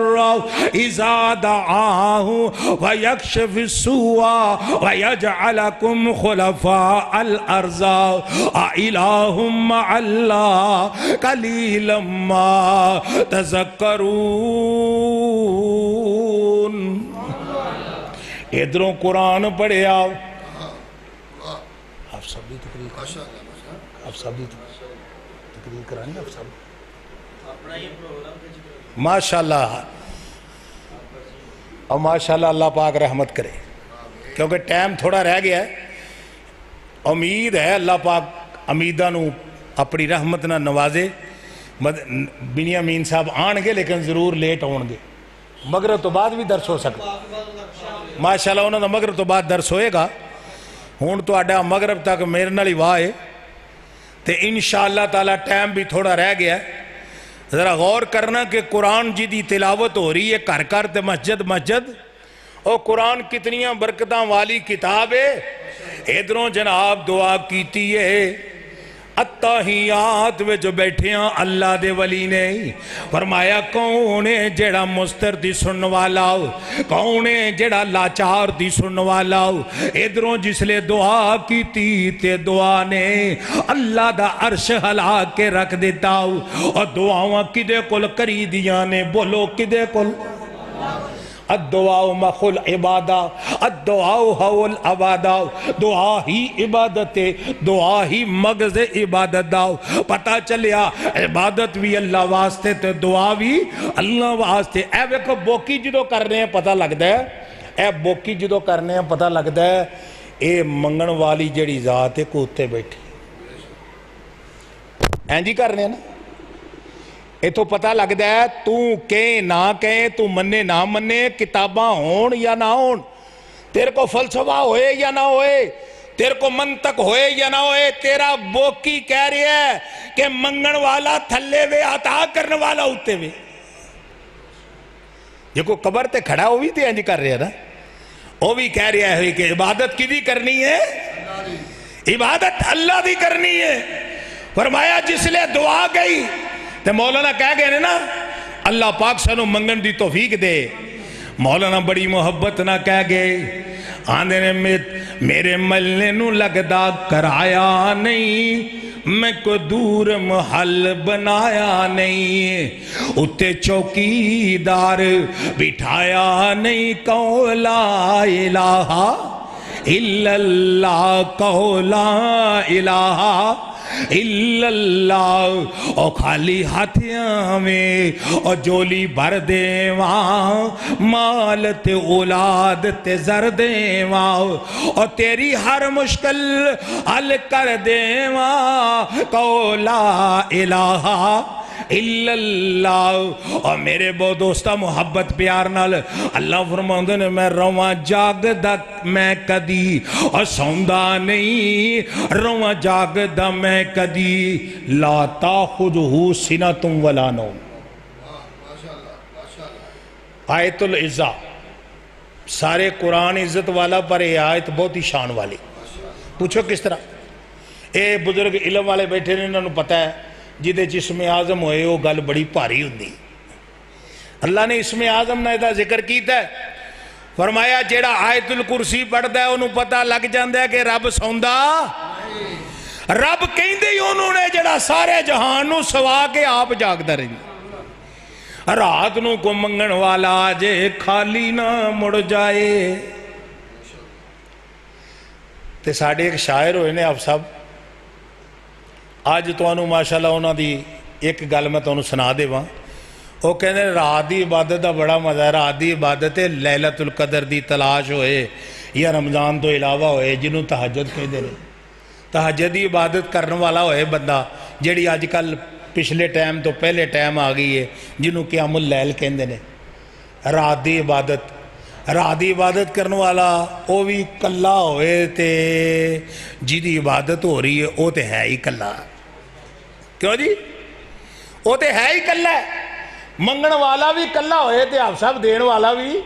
اذا دعاہ ویکشف السوء ویجعلکم خلفاء الارض الہ مع اللہ قلیلا ما تذکرون۔ ادھروں قرآن پڑھے آؤ، آپ سب بھی تقریر کرانی، آپ سب ماشاءاللہ، اور ماشاءاللہ اللہ پاک رحمت کرے، کیونکہ ٹائم تھوڑا رہ گیا ہے۔ امید ہے اللہ پاک امیدانو اپنی رحمت نہ نوازے۔ بنیامین صاحب آن گے لیکن ضرور لیٹ ہون گے، مغرب تو بعد بھی درس ہو سکتا، ماشاءاللہ انہوں نے مغرب تو بعد درس ہوئے گا۔ ہون تو آڈا مغرب تک میرے نالی واہ ہے، تے انشاءاللہ تعالی ٹائم بھی تھوڑا رہ گیا ہے۔ ذرا غور کرنا کہ قرآن جی دی تلاوت ہو رہی ہے گھر گھر تے مسجد، اور قرآن کتنیاں برکتاں والی کتاب ہے۔ ادھروں جناب دعا کیتی ہے، اتحیات میں جو بیٹھے ہیں اللہ دے ولی نے فرمایا کون ہے جڑا مستر دی سنن والا ہو، کون ہے جڑا لاچار دی سنن والا ہو۔ ادھروں جس لے دعا کی تے دعا نے اللہ دا عرش ہلا کے رکھ دیتا ہو، اور دعاواں کدے کل کری دیاں نے، بولو کدے کل؟ الدعاء مخل عبادہ، الدعاء حول عبادہ، دعا ہی عبادت ہے، دعا ہی مغز عبادت داؤ۔ پتہ چلیا عبادت بھی اللہ واسطے تے دعا بھی اللہ واسطے۔ اے ویکھو بوکی جدو کر رہے ہیں پتہ لگتا ہے، اے بوکی جدو کرنے ہیں پتہ لگتا ہے اے منگن والی جڑی ذات ہے کوتے بیٹھی اینجی کر رہے ہیں نا۔ اے تو پتہ لگتا ہے تو کہیں نہ کہیں، تو منے نہ منے، کتاباں ہون یا نہ ہون، تیرے کو فلسفہ ہوئے یا نہ ہوئے، تیرے کو منطق ہوئے یا نہ ہوئے، تیرا بوکی کہہ رہی ہے کہ منگن والا تھلے وے عطا کرنے والا ہوتے وے۔ یہ کوئی قبر تے کھڑا ہوئی تھی اینجی کر رہے ہیں نا، وہ بھی کہہ رہا ہے کہ عبادت کی دی کرنی ہے، عبادت اللہ دی کرنی ہے۔ فرمایا جس لے دعا گئی تے مولانا کہہ گئے نے نا اللہ پاک سانو منگن دی توفیق دے. مولانا بڑی محبت نہ کہہ گئے آندے نے میرے ملنے نو لگدا کرایا نہیں میں کو دور محل بنایا نہیں اتے چوکیدار بٹھایا نہیں کہو لا الہ الا اللہ کہو لا الہ الا اللہ او خالی ہاتھیاں میں او جولی بھر دیواں مال تے اولاد تے زر دیواں او تیری ہر مشکل حل کر دیواں کہو لا الہ الا اللہ. اور میرے بہت دوستہ محبت پیار نال اللہ فرماندے نے میں رواں جاگدا میں کدی اور سوندا نہیں رواں جاگدا میں کدی لا تاخذہ سنۃ ولا نوم. آیت العزہ سارے قرآن عزت والا پر یہ آیت بہت ہی شان والی. پوچھو کس طرح اے بزرگ علم والے بیٹھے نے انہوں نے پتہ ہے جدے جسم اعظم ہوئے وہ گل بڑی بھاری ہوندی. اللہ نے اسم اعظم نے دا ذکر کیتا ہے فرمایا جیڑا آیت الکرسی پڑھدا ہے انہوں پتہ لگ جاندا ہے کہ رب سوندا رب کہندے ہی انہوں نے جیڑا سارے جہان نو سوا کے آپ جاگدا رہندا رات نو کو منگن والا آجے خالی نہ مڑ جائے. تے ساڑھے ایک شاعر ہوئے نے آپ صاحب آج تو انہوں ماشاءاللہ انہوں دی ایک گل میں تو انہوں سنا دے وہاں وہ کہنے رات دی عبادت دا بڑا مزہ ہے. رات دی عبادت لیلۃ القدر دی تلاش ہوئے یا رمضان تو علاوہ ہوئے جنہوں تہجد کہہ دے رہے تہجد دی عبادت کرنے والا ہوئے بندہ جیڑی آج کل پچھلے ٹائم تو پہلے ٹائم آگئی ہے جنہوں قیام اللیل کہندے نے. رات دی عبادت کرنے والا وہ بھی کلا ہوئے تے جی دی عبادت ہو رہی ہے وہ تے ہے ہی کلا. کیوں جی وہ تے ہے ہی کلا ہے. منگن والا بھی کلا ہوئے تے آپ سب دین والا بھی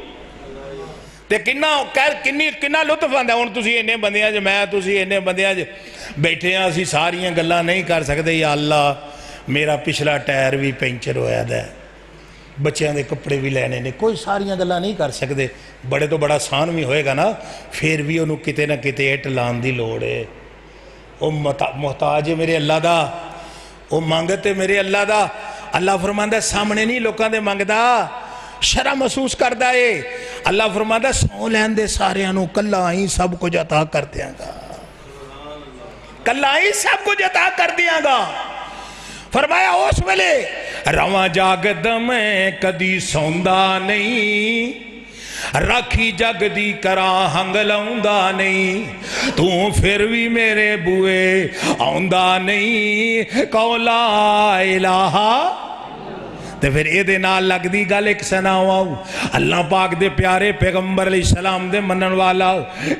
تے کننا لطف آندا. ہن تسی اینے بندیاں جو میں تسی اینے بندیاں جو بیٹھے ہیں اسی ساریاں گلاں نہیں کر سکتے. یا اللہ میرا پچھلا ٹائر بھی پینچر ہویا دا ہے بچیاں دے کپڑے بھی لینے نے کوئی ساریاں گلاں نہیں کر سکتے. بڑے تو بڑا آسان بھی ہوئے گا نا پھر بھی انہوں کتے نہ کتے اٹ لان دی لوڑ ہے. وہ محتاج ہے میرے اللہ دا وہ مانگتے میرے اللہ دا. اللہ فرماندہ سامنے نہیں لوکاں دے مانگدا شرم محسوس کردا ہے. اللہ فرماندہ سو لین دے سارے انہوں کلا ہی سب کچھ عطا کر دیاں گا کلا ہی سب کچھ عطا کر دیاں گا. فرمایا اس ویلے رواں جاگد میں کدی سوندا نہیں راکھی جگ دی کراں ہنگ لاؤندا نہیں تو پھر بھی میرے بوئے آؤندا نہیں کہو لا الہ. تے پھر اے دے نال لگ دی گل ایک سناؤ اللہ پاک دے پیارے پیغمبر علیہ السلام دے منن والا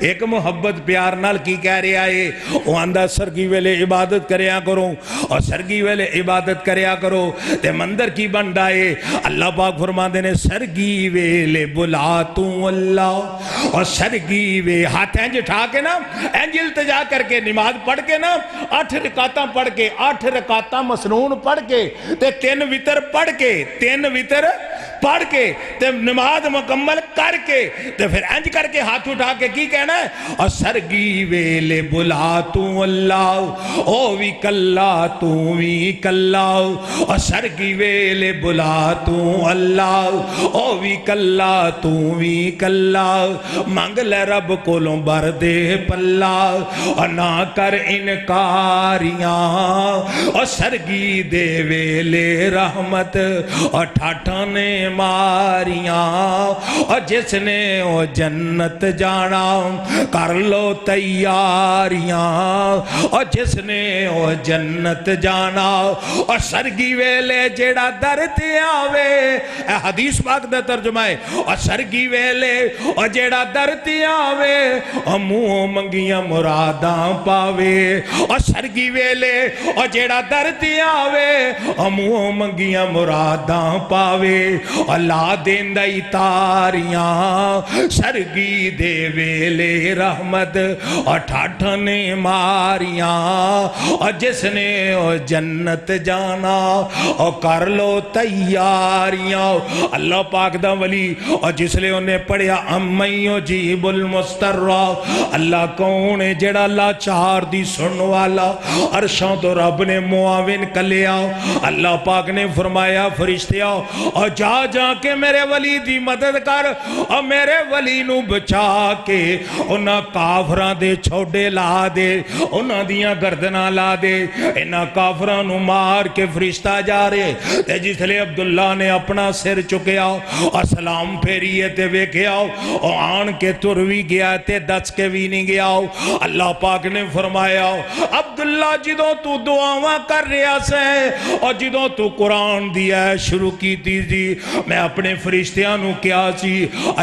ایک محبت پیار نال کی کہہ رہا ہے وہ آندہ سرگی ویلے عبادت کریا کرو اور سرگی ویلے عبادت کریا کرو تے مندر کی بندہ ہے. اللہ پاک فرماندے نے سرگی ویلے بلا تو اللہ اور سرگی وے ہاتھ انج اٹھا کے نا انج التجا کر کے نماز پڑھ کے نا 8 رکعتاں پڑھ کے 8 رکعتاں مسنون پڑھ کے تے 3 وتر پڑھ کے 3 وتر پڑھ کے تے نماز مکمل کر کے تے پھر انج کر کے ہاتھ اٹھا کے کی کہنا ہے اور سرگی ویلے بلا تو اللہ او وی کلا تو وی کلا اور سرگی ویلے بلا تو اللہ او وی کلا تو وی کلا مانگ لے رب کولوں بر دے پلا اور نہ کر انکاریاں اور سرگی دے ویلے رحمت اور ٹھاٹھا نے ماریاں اور جس نے وہ جنت جانا کر لو تیاریاں اور جس نے وہ جنت جانا اور سرگی ویلے جیڑا در تے آوے حدیث پاک دا ترجمہ ہے اور سرگی ویلے اور جیڑا درتی آوے اور منہ منگیاں مراداں پاوے اور سرگی ویلے اور جیڑا درتی آوے اور منہ منگیاں مراداں پاوے اور لا دیندائی تاریاں سرگی دے ویلے رحمت اور ٹھاٹھنے ماریاں اور جس نے جنت جانا اور کر لو تیاریاں اللہ پاک دا ولی اور جس لئے انہیں پڑھیا امیو جیب المسترہ اللہ کون ہے جڑا اللہ چار دی سن والا عرشاں تو رب نے معاون کلیا اللہ پاک نے فرمایا فرشتیا اور جا جا کے میرے ولی دی مدد کر اور میرے ولی نو بچا کے انہاں کافران دے چھوڑے لا دے انہاں دیاں گردنا لا دے انہاں کافران نو مار کے فرشتہ جا رہے تے جس لئے عبداللہ نے اپنا سر چکیا اور سلام پھیریے تے ویکھیا اور آن کے تروی گیا تے دس کے بھی نہیں گیا اللہ پاک نے فرمایا عبداللہ جدوں تو دعاواں کر رہا سے اور جدوں تو قرآن دیا ہے شروع کی تیزی میں اپنے فرشتیاں نو کیا سی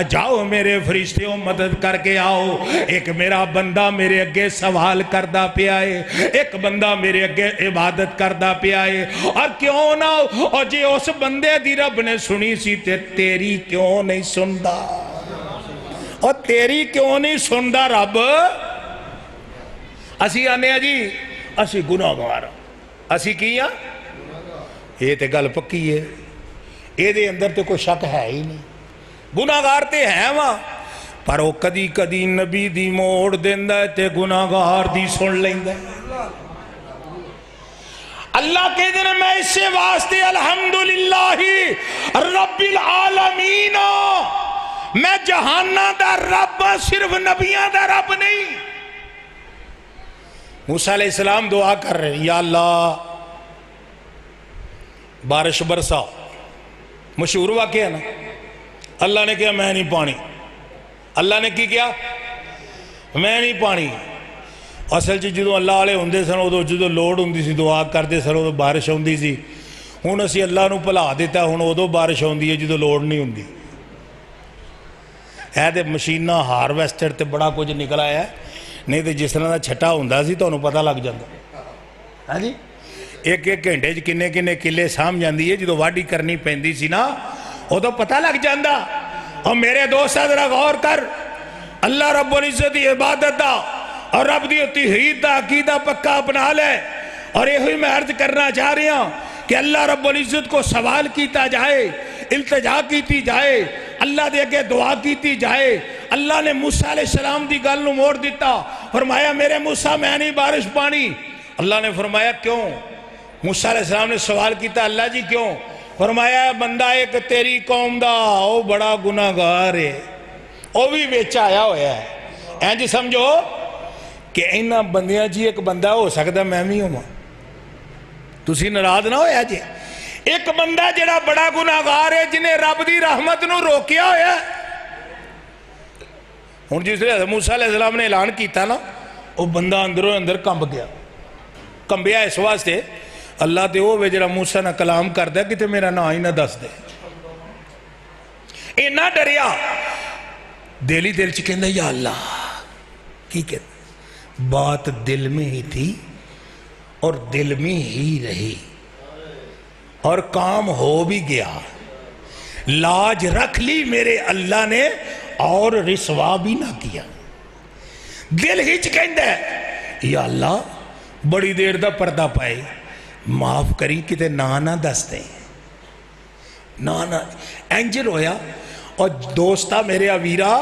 جاؤ میرے فرشتیوں مدد کر کے آؤ ایک میرا بندہ میرے اگے سوال کردہ پہ آئے ایک بندہ میرے اگے عبادت کردہ پہ آئے اور کیوں نہ اور جی اس بندے دی رب نے سنی سی تیری کیوں نہیں سندہ اور تیری کیوں نہیں سندہ رب اسی آنے جی اسی گناہ گوار اسی کیا یہ تے گل پکی ہے یہ دے اندر تے کوئی شک ہے ہی نہیں گناہ گار تے ہیں وہاں پر وہ کدی کدی نبی دی موڑ دیندہ ہے تے گناہ گار دی سن لیندہ ہے اللہ کے دن میں اس سے واسطے الحمدللہ رب العالمین میں جہانہ دا رب صرف نبیان دا رب نہیں موسیٰ علیہ السلام دعا کر رہے ہیں یا اللہ بارش برسا مشہور واقعہ ہے نا اللہ نے کہا میں نہیں پانی اللہ نے کی کیا میں نہیں پانی اصل چیز جدو اللہ والے ہوندے سن ادو جدو لوڑ ہوندی سی دعا کرتے سن ادو بارش ہوندی سی ہن اسی اللہ نو بھلا دیتا ہن ادو بارش ہوندی ہے جدو لوڑ نہیں ہوندی ہے تے مشینہ ہارویسٹر تے بڑا کچھ نکل آیا ہے نہیں تے جس طرح دا چھٹا ہوندا سی تو انہوں پتہ لگ جاندہ ہاں جی ایک ایک گھنٹے کنے کنے کلے سام جاندی ہے جدو واڈی کرنی پیندی سی نا وہ تو پتہ لگ جاندہ اور میرے دوست ذرا غور کر اللہ رب العزت دی عبادت دا اور رب دی توحید دا عقیدہ پکا اپنا لے اور یہ ہوئی میں عرض کرنا چاہ رہی ہوں کہ اللہ رب العزت کو سوال کیتا جائے التجا کیتی جائے اللہ دے کے دعا کیتی جائے اللہ نے موسیٰ علیہ السلام دی گل نو موڑ دیتا فرمایا میرے موسیٰ میں نہیں بارش پانی اللہ نے فرمایا کیوں موسیٰ علیہ السلام نے سوال کیتا اللہ جی کیوں فرمایا بندہ ایک تیری قوم دا او بڑا گناہ گار ہے او بھی بیچا آیا ہویا ہے این جی سمجھو کہ اینا بندیاں جی ایک بندہ ہو سکتا میں بھی ہوں تسی ناراض نہ ہویا جی ایک بندہ جڑا بڑا گناہ گار ہے جنہیں رب دی رحمت نو روکیا ہویا ہے ہن جس لئے موسیٰ علیہ السلام نے اعلان کیتا نا وہ بندہ اندروں اندر کمب گیا کمبیا اس واسطے اللہ تے وہ جڑا موسیٰ نہ کلام کر دے کہ تے میرا نا ہی نہ دس دے اے نہ ڈریا دلی دل چکندہ یا اللہ کی کہتے بات دل میں ہی تھی اور دل میں ہی رہی اور کام ہو بھی گیا لاج رکھ لی میرے اللہ نے اور رسوا بھی نہ کیا دل ہی چکندہ یا اللہ بڑی دیر دا پردہ پائے معاف کری کتے نانا دس دیں نانا اینجل ہویا اور دوستا میرے اویرا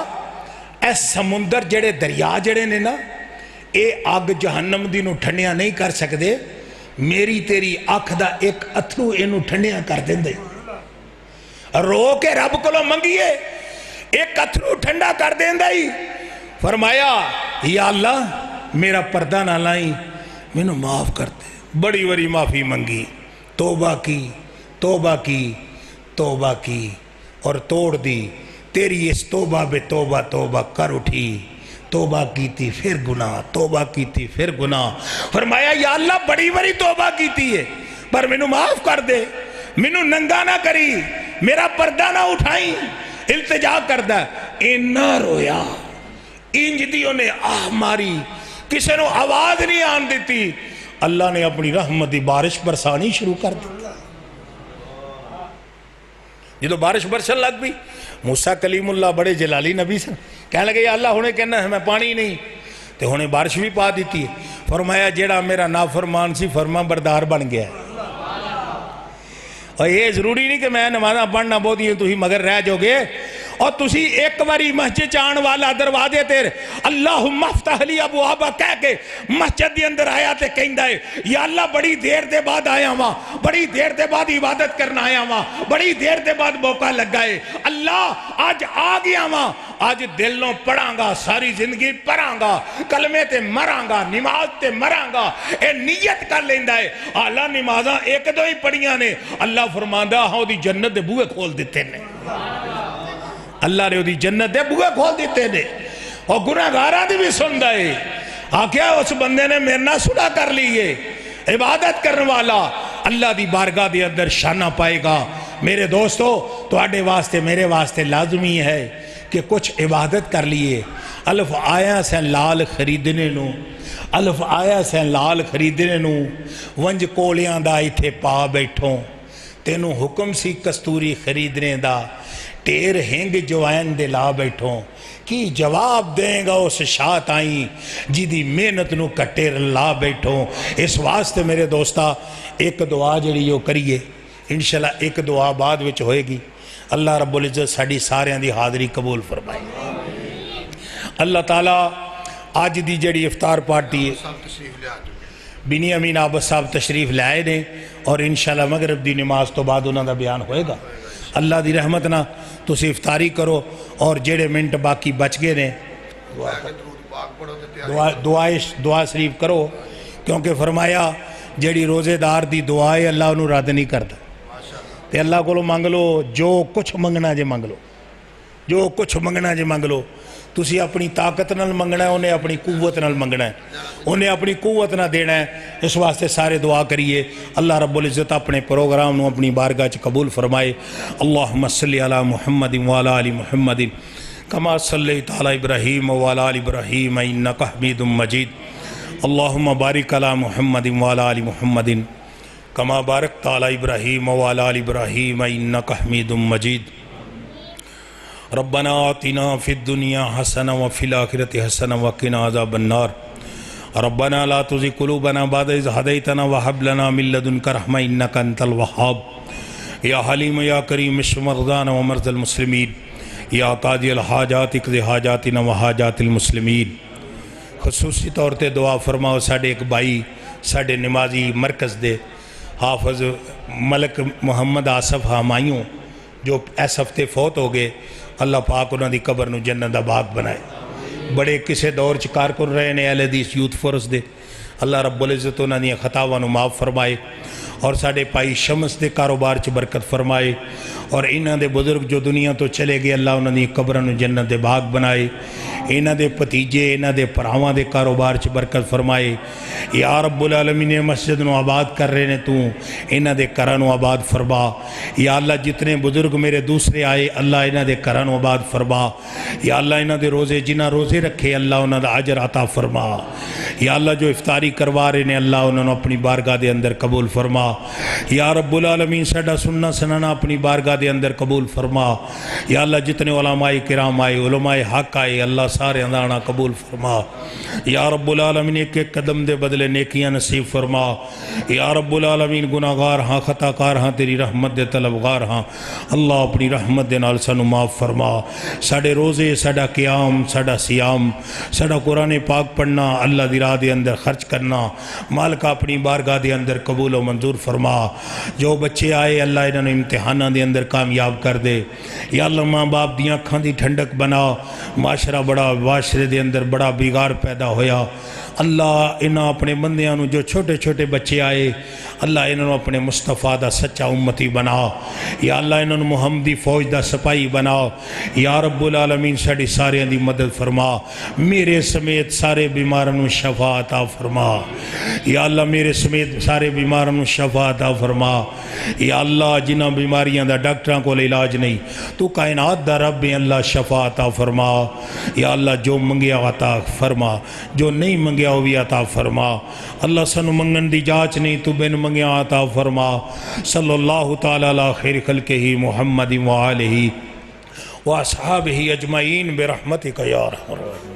اے سمندر جڑے دریا جڑے نے نا اے آگ جہنم دی نو ٹھنڈیاں نہیں کر سکتے میری تیری آنکھ دا ایک اتھرو اینو ٹھنڈیاں کر دیں دے رو کے رب کو لو منگیے ایک اتھرو ٹھنڈا کر دیں دے فرمایا یا اللہ میرا پردہ نہ لائیں میں نو معاف کرتے بڑی بڑی معافی منگی توبہ کی توبہ کی توبہ کی اور توڑ دی تیری اس توبہ بے توبہ توبہ کر اٹھی توبہ کی تھی پھر گناہ توبہ کی تھی پھر گناہ فرمایا یا اللہ بڑی بڑی توبہ کی تھی ہے پر میں نو معاف کر دے میں نو ننگا نہ کری میرا پردہ نہ اٹھائیں، التجا کردا اینا رویا، انج دی انہیں آہ ماری، کسی نو آواز نہیں آن دیتی، اللہ نے اپنی رحمت دی بارش برسانی شروع کر دی۔ جدو بارش برسن لگ بھی، موسیٰ کلیم اللہ بڑے جلالی نبی سے کہنے لگے یا اللہ ہونے کہنا ہے میں پانی نہیں، تو ہونے بارش بھی پا دیتی ہے۔ فرمایا جیڑا میرا نافرمان سی فرما بردار بن گیا ہے۔ اور یہ ضروری نہیں کہ میں نمازہ پڑھنا بہت ہی تو ہی مگر رہ جو گے، اور تسی ایک باری مسجد چان والا دروازے تیر اللہم افتح لی ابوابا کہہ کے مسجد دی اندر آیا تے کہندہ ہے یا اللہ بڑی دیر دے بعد آیا ہوا، بڑی دیر دے بعد عبادت کرنا آیا ہوا، بڑی دیر دے بعد موقع لگا ہے، اللہ آج آ گیا ہوا، آج دلوں پڑھاں گا، ساری زندگی پڑھاں گا، کلمے تے مراں گا، نماز تے مراں گا، اے نیت کر لیندہ ہے۔ اللہ نمازاں ایک دو ہی پڑھیاں نے، اللہ فرماندہ ہاں دی جنت دے بوئے کھول دیتے نے، اللہ نے دی جنت دے بوئے کھول دیتے نے، اور گناہگاراں دی بھی سندہ ہے۔ آکیا اس بندے نے میرے نہ سنا کر لیے، عبادت کرنے والا اللہ دی بارگاہ دے اندر شانہ پائے گا۔ میرے دوستو تو آڈے واسطے میرے واسطے لازمی ہے کہ کچھ عبادت کر لیے۔ الف آیا سے لال خریدنے نو، الف آیا سے لال خریدنے نو، ونج کولیاں دا ایتھے پا بیٹھوں، تینوں حکم سی کستوری خریدنے دا، تیر ہنگ جوائن دے لا بیٹھوں، کی جواب دیں گا اس شاعت آئیں جی دی محنت نو کٹیر لا بیٹھوں۔ اس واسطے میرے دوستا ایک دعا جڑی یو کریے، انشاءاللہ ایک دعا بعد وچ ہوئے گی۔ اللہ رب العزت ساڑی ساریاں دی حاضری قبول فرمائے۔ اللہ تعالیٰ آج دی جڑی افطار پارٹی ہے بینی امین آباد صاحب تشریف لائے نے، اور انشاءاللہ مغرب دی نماز تو بعد انہوں دا بیان ہوئے گا۔ اللہ دی رحمت نہ تسی افطاری کرو، اور جڑے منٹ باقی بچ گئے نے دعا شریف کرو، کیونکہ فرمایا جڑی روزے دار دی دعا ہے اللہ انہوں رد نہیں کرتا۔ تے اللہ کو مانگ لو جو کچھ منگنا جے مانگ لو، جو کچھ منگنا جے مانگ لو۔ تسی اپنی طاقت نال منگنا ہے، انہیں اپنی قوت نال منگنا ہے، انہیں اپنی قوت نہ دینا ہے۔ اس واسطے سارے دعا کریے اللہ رب العزت اپنے پروگرام نو اپنی بارگاہ چ قبول فرمائے۔ اللہم صلی علی محمد وعلی آل محمد کما صلیت علی ابراہیم وعلی آل ابراہیم انک حمید مجید۔ اللہم بارک علی محمد وعلی آل محمد کما بارکت علی ابراہیم وعلی آل ابراہیم انک حمید مجید۔ ربنا آتنا فی الدنیا حسنہ وفی الآخرۃ حسنہ وقنا عذاب النار۔ ربنا لا تزغ قلوبنا بعد إذ هديتنا وهب لنا من لدنك رحمة إنك أنت الوهاب۔ يا حليم يا كريم اشف مرضانا ومرضى المسلمين، يا قاضي الحاجات اقض حاجاتنا وحاجات المسلمین۔ خصوصی طور تے دعا فرماؤ ساڑھے ایک بھائی ساڑھے نمازی مرکز دے حافظ ملک محمد آصف ہمایوں جو اس ہفتے فوت ہو گئے، اللہ پاک انہوں دی قبر نو جنت دا باغ بنائے۔ بڑے کسے دور چ کارکن رہے نے اہل حدیث یوتھ فورس دے، اللہ رب العزت انہوں نے خطاواں نو معاف فرمائے، اور ساڑھے پائی شمس دے کاروبار چ برکت فرمائے، اور انہاں دے بزرگ جو دنیا تو چلے گئے اللہ انہوں نے قبر نو جنت دے باغ بنائے۔ انہاں دے پتیجے انہاں دے پراواں دے کاروبار چ برکت فرمائے۔ یا رب العالمین مسجد نو آباد کر رہے نے تو انہاں دے گھراں نو آباد فرما۔ یا اللہ جتنے بزرگ میرے دوسرے آئے اللہ انہاں دے گھراں نو آباد فرما۔ یا اللہ انہاں دے روزے جنہاں روزے رکھے اللہ انہاں دا اجر عطا فرما۔ یا اللہ جو افطاری کروا رہے نے اللہ انہوں نے اپنی بارگاہ دے اندر قبول فرما۔ یا رب العالمین ساڈا سننا سنانا اپنی بارگاہ دے اندر قبول فرما۔ یا اللہ جتنے علماء کرام آئے علماء حق آئے اللہ سارے اندانا قبول فرما۔ یا رب العالمین ایک ایک قدم دے بدلے نیکیاں نصیب فرما۔ یا رب العالمین گناہگار ہاں خطا کار ہاں تیری رحمت دے طلبگار ہاں، اللہ اپنی رحمت دے نال سانو معاف فرما۔ ساڈے روزے ساڈا قیام ساڈا سیام ساڈا قرآن پاک پڑھنا اللہ دی راہ دے اندر خرچ کرنا مالک اپنی بارگاہ دے اندر قبول و منظور فرما۔ جو بچے آئے اللہ انہوں نے امتحانہ دے اندر کامیاب کر دے۔ یا اللہ ماں باپ دیاں اکھاں دی ٹھنڈک بنا۔ معاشرہ بڑا معاشرے دے اندر بڑا بگاڑ پیدا ہویا، اللہ انہاں اپنے بندیاں نو جو چھوٹے چھوٹے بچے آئے اللہ انہوں نے اپنے مصطفیٰ دا سچا امتی بنا۔ یا اللہ انہوں نے محمدی فوج دا سپاہی بنا۔ یا رب العالمین ساڑی سارے دی مدد فرما، میرے سمیت سارے بیماروں شفا شفا عطا فرما یا اللہ میرے سمیت سارے بیماروں شفا عطا فرما یا اللہ جنہاں بیماریاں دا ڈاکٹراں کو علاج نہیں تو کائنات دا رب اللہ شفا عطا فرما یا اللہ جو منگیا عطا فرما جو نہیں منگیا وہ بھی عطا فرما اللہ سنو منگن دی جاچ نہیں تو بین منگیا عطا فرما صلی اللہ تعالی علی خیر خلقہ محمد وآلہ واصحابہ اجمعین برحمتک یا ارحم الراحمین.